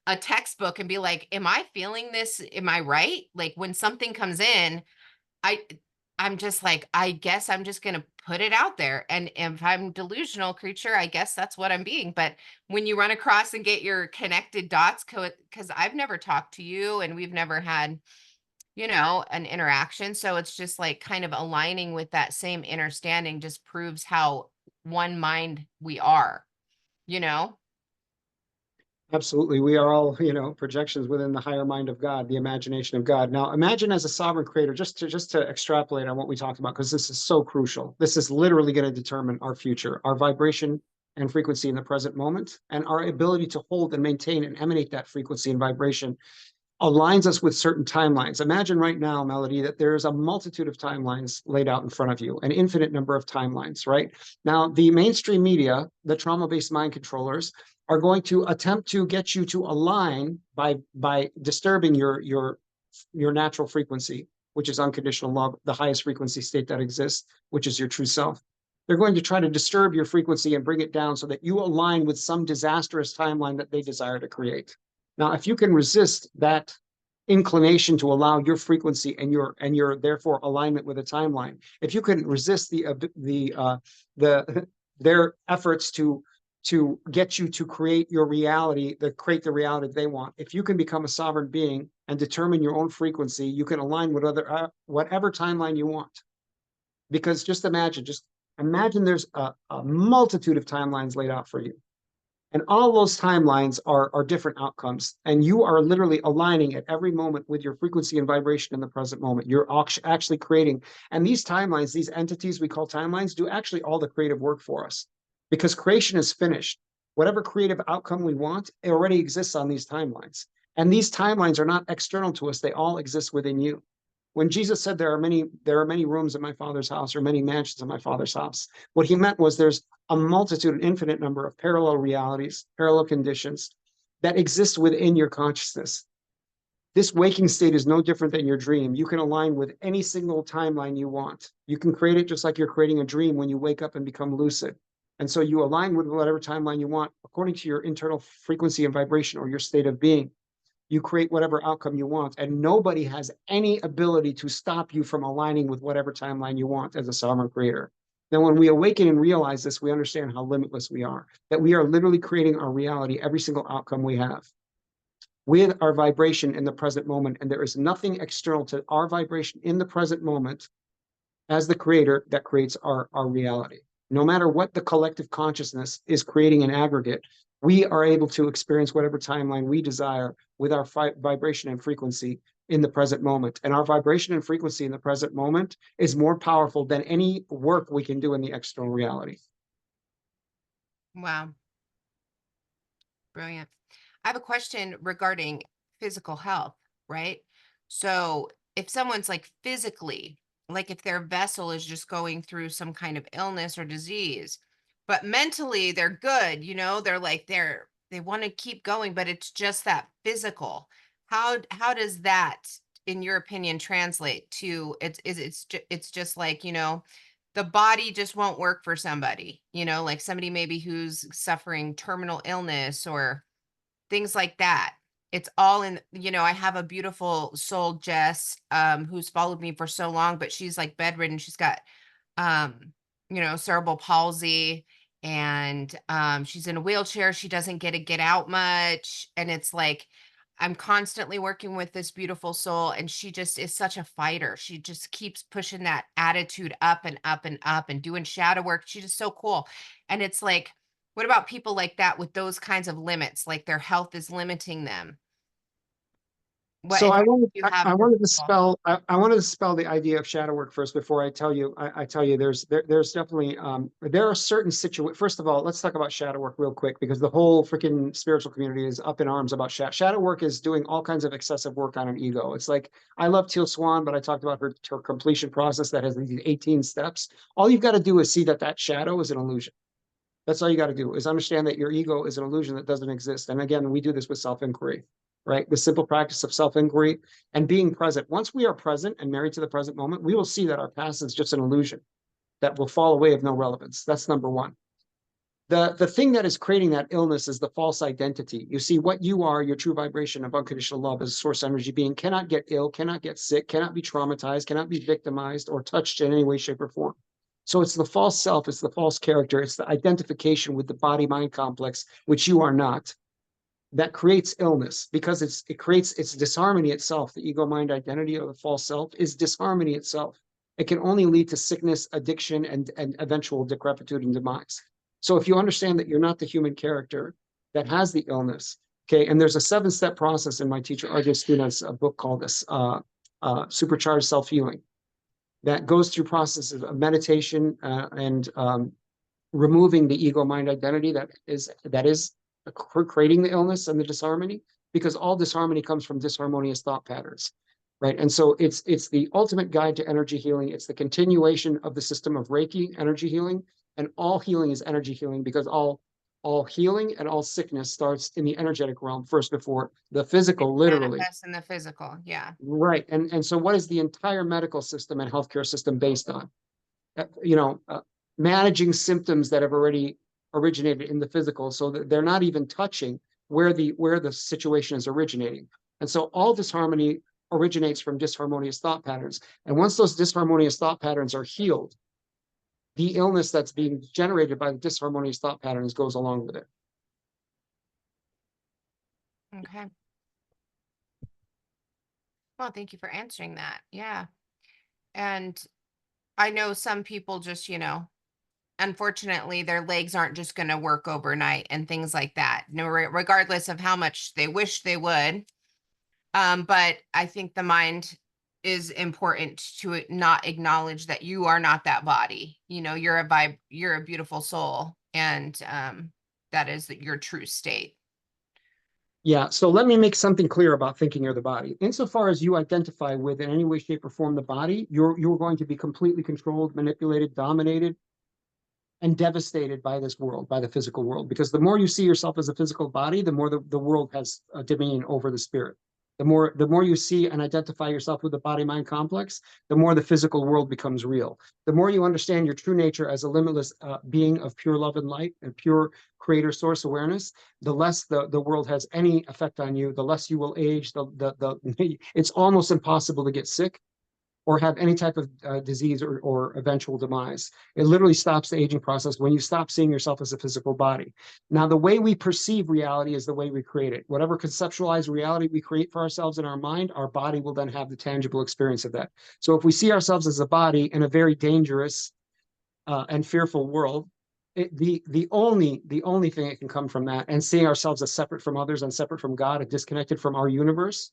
a textbook and be like, am I feeling this? Am I right? Like when something comes in, I I'm just like, I guess I'm just gonna put it out there. And if I'm delusional creature, I guess that's what I'm being. But when you run across and get your connected dots, because I've never talked to you and we've never had an interaction. So it's just like kind of aligning with that same understanding just proves how one mind we are, you know? Absolutely. We are all, projections within the higher mind of God, the imagination of God. Now, imagine as a sovereign creator, just to extrapolate on what we talked about, because this is so crucial. This is literally going to determine our future, our vibration and frequency in the present moment, and our ability to hold and maintain and emanate that frequency and vibration aligns us with certain timelines. Imagine right now, Melody, that there's a multitude of timelines laid out in front of you, an infinite number of timelines, right? Now, the mainstream media, the trauma-based mind controllers, are going to attempt to get you to align by disturbing your natural frequency, which is unconditional love, the highest frequency state that exists, which is your true self. They're going to try to disturb your frequency and bring it down so that you align with some disastrous timeline that they desire to create. Now, if you can resist that inclination to allow your frequency and your therefore alignment with a timeline, if you can resist the their efforts to get you to create your reality, create the reality they want, if you can become a sovereign being and determine your own frequency, you can align with whatever timeline you want. Because just imagine there's a multitude of timelines laid out for you. And all those timelines are different outcomes. And you are literally aligning at every moment with your frequency and vibration in the present moment. You're actually creating. And these timelines, these entities we call timelines, do actually all the creative work for us because creation is finished. Whatever creative outcome we want, it already exists on these timelines. And these timelines are not external to us. They all exist within you. When Jesus said there are many rooms in my Father's house, or many mansions in my Father's house, what he meant was there's a multitude, an infinite number of parallel realities, parallel conditions that exist within your consciousness. This waking state is no different than your dream. You can align with any single timeline you want. You can create it just like you're creating a dream when you wake up and become lucid. And so you align with whatever timeline you want according to your internal frequency and vibration or your state of being. You create whatever outcome you want, and nobody has any ability to stop you from aligning with whatever timeline you want as a sovereign creator. Then when we awaken and realize this, we understand how limitless we are, that we are literally creating our reality, every single outcome we have with our vibration in the present moment. And there is nothing external to our vibration in the present moment as the creator that creates our reality. No matter what the collective consciousness is creating in aggregate, we are able to experience whatever timeline we desire with our vibration and frequency in the present moment. And our vibration and frequency in the present moment is more powerful than any work we can do in the external reality. Wow. Brilliant. I have a question regarding physical health, right? So if someone's like physically, like if their vessel is just going through some kind of illness or disease, but mentally they're good, they're like they want to keep going, but it's just that physical. How does that, in your opinion, translate to it's just like, the body just won't work for somebody, like somebody maybe who's suffering terminal illness or things like that. It's all in, I have a beautiful soul, Jess, who's followed me for so long, but she's like bedridden. She's got, um, cerebral palsy, and she's in a wheelchair. She doesn't get to get out much. And it's like, I'm constantly working with this beautiful soul, and she just is such a fighter. She just keeps pushing that attitude up and up and up and doing shadow work. She's just so cool. And it's like, what about people like that with those kinds of limits, like their health is limiting them? What So advice I wanted do you I, have I for wanted to people? spell I wanted to spell the idea of shadow work first before I tell you there's definitely there are certain situations. First of all, let's talk about shadow work real quick because the whole freaking spiritual community is up in arms about shadow work is doing all kinds of excessive work on an ego. It's like I love Teal Swan, but I talked about her completion process that has these 18 steps. All you've got to do is see that shadow is an illusion. That's all you got to do is understand that your ego is an illusion that doesn't exist. And again, we do this with self-inquiry, right? The simple practice of self-inquiry and being present. Once we are present and married to the present moment, we will see that our past is just an illusion that will fall away of no relevance. That's number one. The thing that is creating that illness is the false identity. You see, what you are, your true vibration of unconditional love as a source energy being, cannot get ill, cannot get sick, cannot be traumatized, cannot be victimized or touched in any way, shape, or form. So it's the false self, it's the false character, it's the identification with the body mind complex, which you are not, that creates illness because it creates its disharmony itself. The ego mind identity or the false self is disharmony itself. it can only lead to sickness, addiction, and eventual decrepitude and demise. So if you understand that you're not the human character that has the illness, okay, and there's a 7-step process in my teacher RJ students a book called this Supercharged Self-Healing that goes through processes of meditation and removing the ego mind identity that is creating the illness and the disharmony, because all disharmony comes from disharmonious thought patterns, right? And so it's the ultimate guide to energy healing. It's the continuation of the system of Reiki energy healing, and all healing is energy healing, because all healing and all sickness starts in the energetic realm first before the It physical, literally. manifests in the physical. Yeah. Right. And so what is the entire medical system and healthcare system based on? You know, managing symptoms that have already originated in the physical, so that they're not even touching where the situation is originating. And so all disharmony originates from disharmonious thought patterns. And once those disharmonious thought patterns are healed, the illness that's being generated by the disharmonious thought patterns goes along with it. Okay. Well, thank you for answering that. Yeah. And I know some people just, unfortunately, their legs aren't just going to work overnight and things like that. No, regardless of how much they wish they would. But I think the mind is important to not acknowledge that you are not that body. You're a vibe, you're a beautiful soul, and that is your true state. Yeah, so let me make something clear about thinking you're the body. Insofar as you identify with in any way, shape, or form the body, you're going to be completely controlled, manipulated, dominated, and devastated by this world, by the physical world. Because the more you see yourself as a physical body, the more the world has a dominion over the spirit. The more you see and identify yourself with the body mind complex, the more the physical world becomes real. The more you understand your true nature as a limitless being of pure love and light and pure creator source awareness, the less the world has any effect on you, the less you will age. It's almost impossible to get sick or have any type of disease or eventual demise. It literally stops the aging process when you stop seeing yourself as a physical body. Now, the way we perceive reality is the way we create it. Whatever conceptualized reality we create for ourselves in our mind, our body will then have the tangible experience of that. So if we see ourselves as a body in a very dangerous and fearful world, the only thing that can come from that, and seeing ourselves as separate from others and separate from God and disconnected from our universe,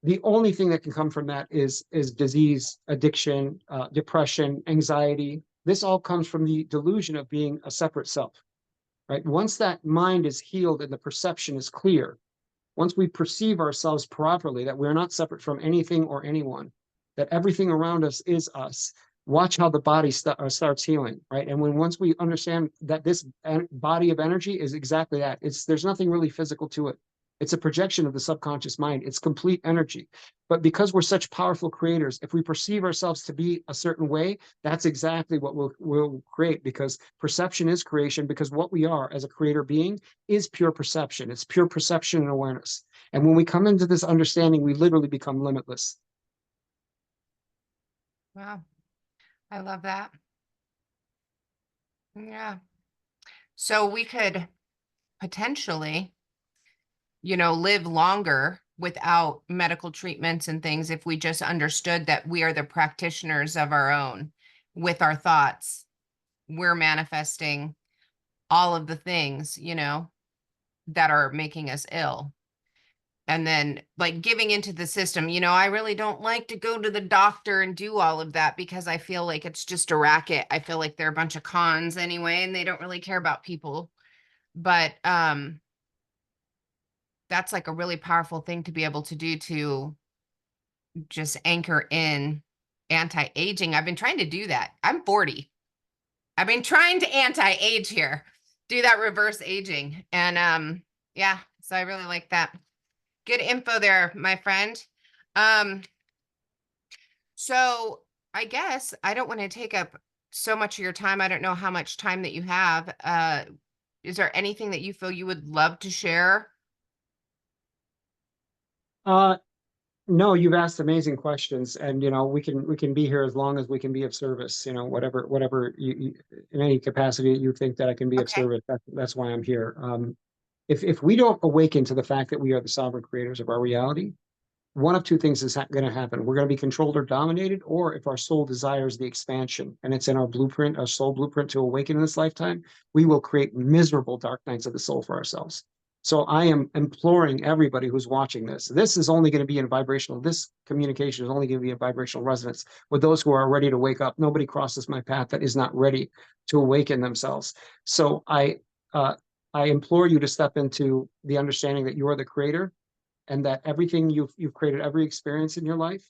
the only thing that can come from that is disease, addiction, depression, anxiety. This all comes from the delusion of being a separate self, right? Once that mind is healed and the perception is clear, once we perceive ourselves properly, that we're not separate from anything or anyone, that everything around us is us, watch how the body starts healing, right? And once we understand that this body of energy is exactly that, there's nothing really physical to it. It's a projection of the subconscious mind. It's complete energy. But because we're such powerful creators, if we perceive ourselves to be a certain way, that's exactly what we'll create, because perception is creation, because what we are as a creator being is pure perception. It's pure perception and awareness. And when we come into this understanding, we literally become limitless. Wow. I love that. Yeah. So we could potentially, live longer without medical treatments and things if we just understood that we are the practitioners of our own with our thoughts. We're manifesting all of the things, that are making us ill. And then like giving into the system, I really don't like to go to the doctor and do all of that because I feel like it's just a racket. I feel like they're a bunch of cons anyway, and they don't really care about people. But that's like a really powerful thing to be able to do, to just anchor in anti-aging. I've been trying to do that. I'm 40. I've been trying to anti-age here, do that reverse aging. And yeah, so I really like that. Good info there, my friend. Um, so I guess I don't want to take up so much of your time. I don't know how much time that you have. Is there anything that you feel you would love to share? Uh, no, you've asked amazing questions, and we can be here as long as we can be of service. Whatever you in any capacity you think that I can be of Okay. service. That's why I'm here. If we don't awaken to the fact that we are the sovereign creators of our reality, one of two things is going to happen. We're going to be controlled or dominated, or if our soul desires the expansion and it's in our blueprint, our soul blueprint to awaken in this lifetime, we will create miserable dark nights of the soul for ourselves. So I am imploring everybody who's watching this. This is only going to be in vibrational. This communication is only going to be in vibrational resonance with those who are ready to wake up. Nobody crosses my path that is not ready to awaken themselves. So I implore you to step into the understanding that you are the creator, and that everything you've created, every experience in your life,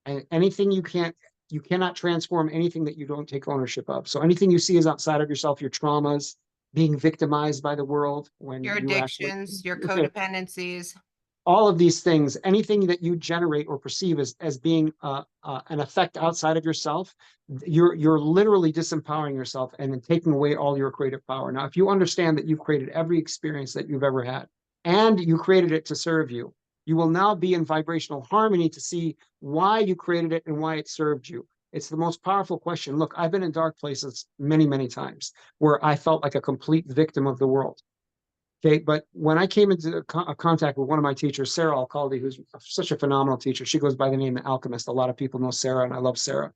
and anything you cannot transform anything that you don't take ownership of. So anything you see is outside of yourself, your traumas, being victimized by the world when Your you actually, addictions, your okay, codependencies. all of these things, anything that you generate or perceive as being an effect outside of yourself, you're literally disempowering yourself and then taking away all your creative power. Now, if you understand that you've created every experience that you've ever had and you created it to serve you, you will now be in vibrational harmony to see why you created it and why it served you. It's the most powerful question. Look, I've been in dark places many, many times where I felt like a complete victim of the world. Okay, but when I came into contact with one of my teachers, Sarah Alcaldi, who's such a phenomenal teacher, she goes by the name of Alchemist. A lot of people know Sarah, and I love Sarah.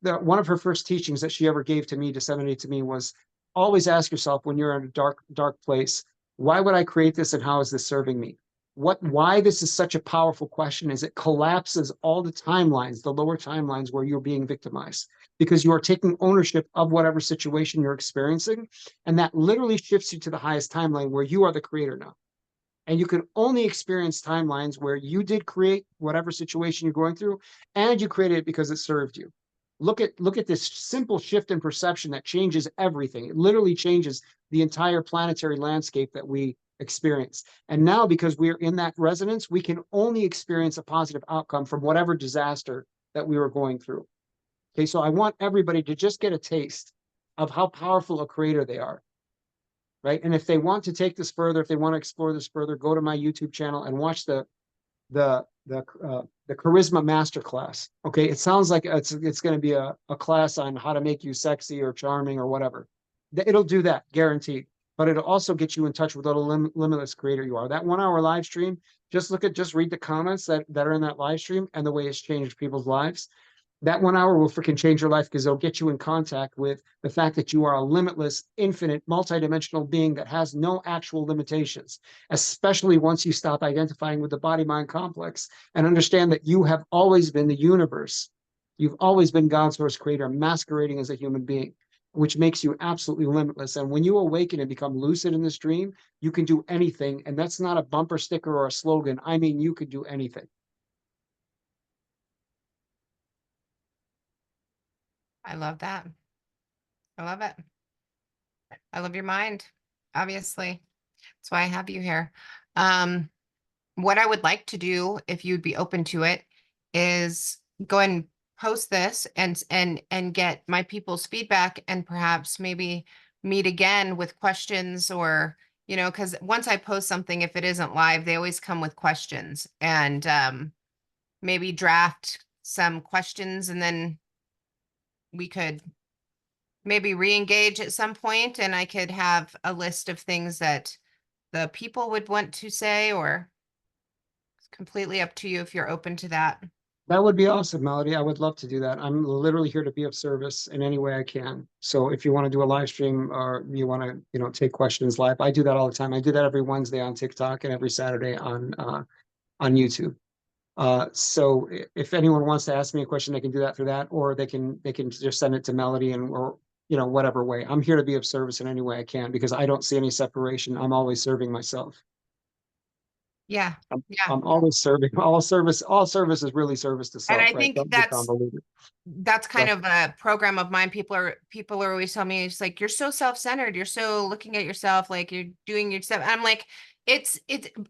One of her first teachings that she ever gave to me, disseminated to me, was always ask yourself when you're in a dark place, why would I create this and how is this serving me? Why this is such a powerful question is it collapses all the timelines, the lower timelines where you're being victimized, because you are taking ownership of whatever situation you're experiencing. And that literally shifts you to the highest timeline where you are the creator now. And you can only experience timelines where you did create whatever situation you're going through, and you created it because it served you. Look at this simple shift in perception that changes everything. It literally changes the entire planetary landscape that we experience. And now, because we're in that resonance, we can only experience a positive outcome from whatever disaster that we were going through. Okay, so I want everybody to just get a taste of how powerful a creator they are, right? And if they want to take this further, if they want to explore this further, go to my YouTube channel and watch the charisma masterclass. Okay, it sounds like it's going to be a class on how to make you sexy or charming or whatever. It'll do that, guaranteed. But it'll also get you in touch with what a limitless creator you are. That 1 hour live stream, just read the comments that are in that live stream and the way it's changed people's lives. That 1 hour will freaking change your life because it'll get you in contact with the fact that you are a limitless, infinite, multidimensional being that has no actual limitations, especially once you stop identifying with the body mind complex and understand that you have always been the universe. You've always been God's source creator, masquerading as a human being, which makes you absolutely limitless. And when you awaken and become lucid in this dream, you can do anything. And that's not a bumper sticker or a slogan. I mean, you could do anything. I love that. I love it. I love your mind, obviously. That's why I have you here. Um, what I would like to do, if you'd be open to it, is go and post this and get my people's feedback and perhaps maybe meet again with questions or because once I post something, if it isn't live, they always come with questions and maybe draft some questions and then we could maybe re-engage at some point and I could have a list of things that the people would want to say, or it's completely up to you if you're open to that. That would be awesome, Melody. I would love to do that. I'm literally here to be of service in any way I can. So if you want to do a live stream or you want to, take questions live, I do that all the time. I do that every Wednesday on TikTok and every Saturday on YouTube. So if anyone wants to ask me a question, they can do that through that, or they can just send it to Melody and or whatever way. I'm here to be of service in any way I can because I don't see any separation. I'm always serving myself. Yeah. I'm, Yeah. I'm always serving. All service is really service to And self, I right? think Don't be that's convoluted. kind But of a program of mine. People are always telling me it's like you're so self-centered, you're so looking at yourself, like you're doing your stuff. I'm like, it's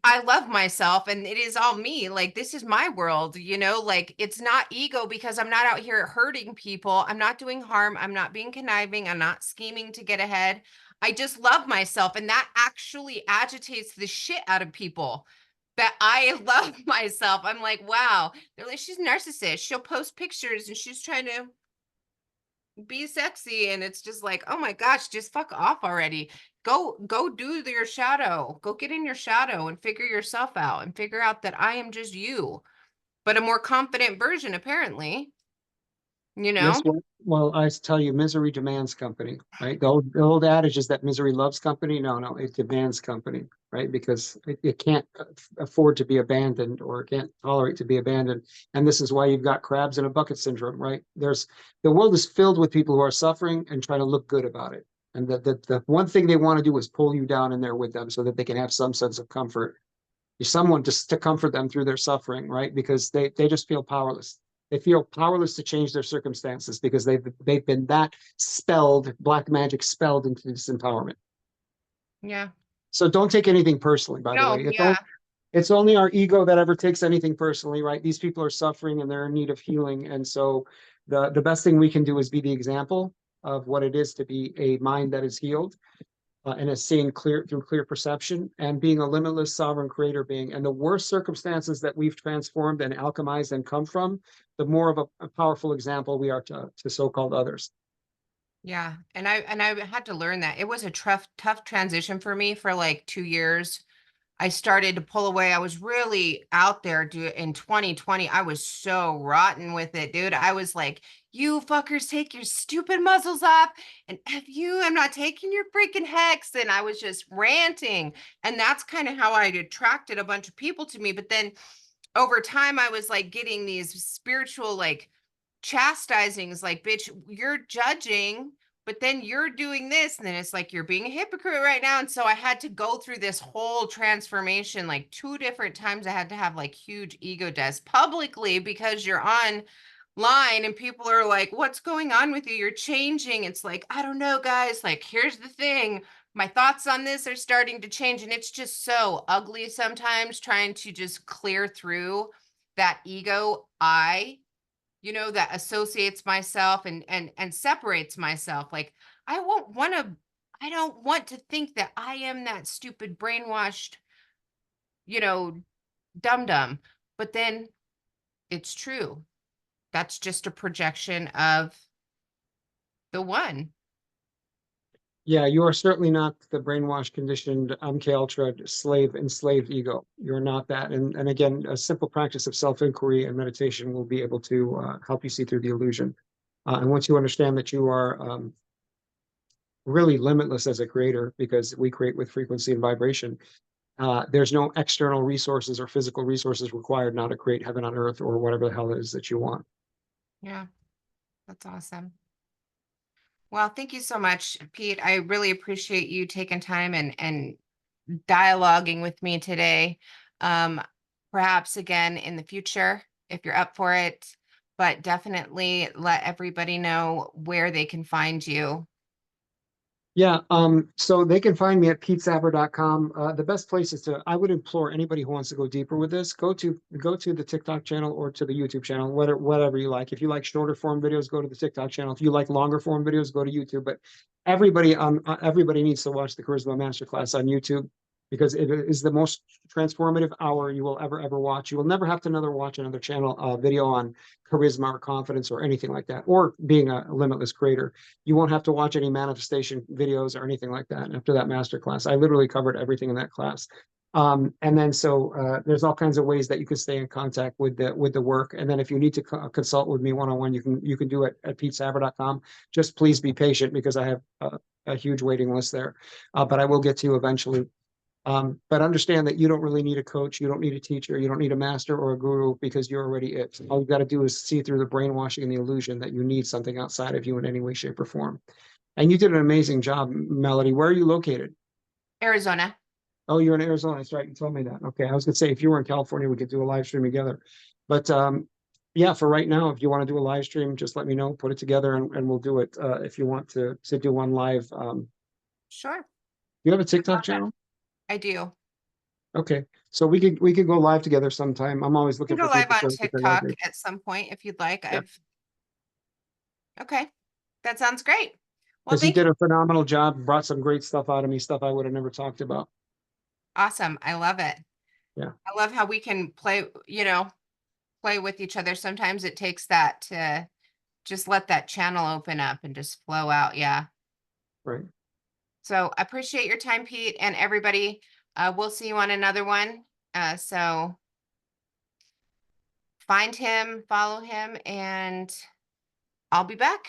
I love myself and it is all me. Like this is my world, like it's not ego because I'm not out here hurting people. I'm not doing harm. I'm not being conniving. I'm not scheming to get ahead. I just love myself. And that actually agitates the shit out of people. That I love myself. I'm like, wow. They're like, she's a narcissist. She'll post pictures and she's trying to. be sexy, and it's just like, oh my gosh, just fuck off already. Go do your shadow. Go get in your shadow and figure yourself out and figure out that I am just you, but a more confident version, apparently, you Yes, know? well, I tell you, misery demands company, right? The old adage is that misery loves company. No, no, it demands company, right? Because it can't afford to be abandoned, or it can't tolerate to be abandoned. And this is why you've got crabs in a bucket syndrome, right? The world is filled with people who are suffering and try to look good about it. And the one thing they want to do is pull you down in there with them so that they can have some sense of comfort, someone just to comfort them through their suffering, right? Because they just feel powerless. They feel powerless to change their circumstances because they've been that spelled, black magic spelled into disempowerment. Yeah. So don't take anything personally, by the No, way. yeah. It's only our ego that ever takes anything personally, right? These people are suffering and they're in need of healing. And so the best thing we can do is be the example of what it is to be a mind that is healed, and is seeing clear through clear perception and being a limitless sovereign creator being. And the worse circumstances that we've transformed and alchemized and come from, the more of a powerful example we are to so-called others. Yeah. And I had to learn that. It was a tough transition for me for like 2 years. I started to pull away. I was really out there, dude. In 2020, I was so rotten with it, dude. I was like, you fuckers take your stupid muzzles off, and F you, I'm not taking your freaking hex. And I was just ranting. And that's kind of how I attracted a bunch of people to me. But then over time, I was like getting these spiritual, like, chastisings, like, bitch, you're judging, but then you're doing this, and then it's like you're being a hypocrite right now. And so I had to go through this whole transformation, like 2 different times. I had to have like huge ego deaths publicly because you're on line and people are like, what's going on with you? You're changing. It's like, I don't know, guys. Like, here's the thing. My thoughts on this are starting to change. And it's just so ugly sometimes trying to just clear through that ego that associates myself and separates myself. Like, I won't want to I don't want to think that I am that stupid brainwashed, you know dum dum. But then it's true. That's just a projection of the one. Yeah, you are certainly not the brainwashed, conditioned, MK Ultra slave, enslaved ego. You're not that. And again, a simple practice of self-inquiry and meditation will be able to help you see through the illusion. And once you understand that you are really limitless as a creator, because we create with frequency and vibration, there's no external resources or physical resources required now to create heaven on earth or whatever the hell it is that you want. Yeah, that's awesome. Well, thank you so much, Pete. I really appreciate you taking time and dialoguing with me today. Um, Perhaps again in the future if you're up for it, but definitely let everybody know where they can find you. Yeah, so they can find me at petesapper.com. The best place is I would implore anybody who wants to go deeper with this, go to the TikTok channel or to the YouTube channel, whatever you like. If you like shorter form videos, go to the TikTok channel. If you like longer form videos, go to YouTube. But everybody needs to watch the Charisma Masterclass on YouTube because it is the most transformative hour you will ever watch. You will never have to watch another channel video on charisma or confidence or anything like that, or being a limitless creator. You won't have to watch any manifestation videos or anything like that after that master class. I literally covered everything in that class. And then there's all kinds of ways that you can stay in contact with the work. And then if you need to consult with me one-on-one, you can do it at petesapper.com. Just please be patient because I have a huge waiting list there. But I will get to you eventually. But understand that you don't really need a coach, you don't need a teacher, you don't need a master or a guru because you're already it. All you got to do is see through the brainwashing and the illusion that you need something outside of you in any way, shape, or form. And you did an amazing job, Melody. Where are you located? Arizona. Oh, you're in Arizona. That's right. You told me that. Okay. I was gonna say if you were in California, we could do a live stream together. But yeah, for right now, if you want to do a live stream, just let me know, put it together, and we'll do it. If you want to do one live, Sure. you have a TikTok Love that. channel? I do. Okay. So we could go live together sometime. I'm always You looking can for go live people on to go TikTok live. at some point if you'd like. Yeah. I've Okay. That sounds great. Well, Because you thank you. did a phenomenal job, brought some great stuff out of me, stuff I would have never talked about. Awesome. I love it. Yeah. I love how we can play with each other. Sometimes it takes that just let that channel open up and just flow out. Yeah. Right. So I appreciate your time, Pete, and everybody. We'll see you on another one. So find him, follow him, and I'll be back.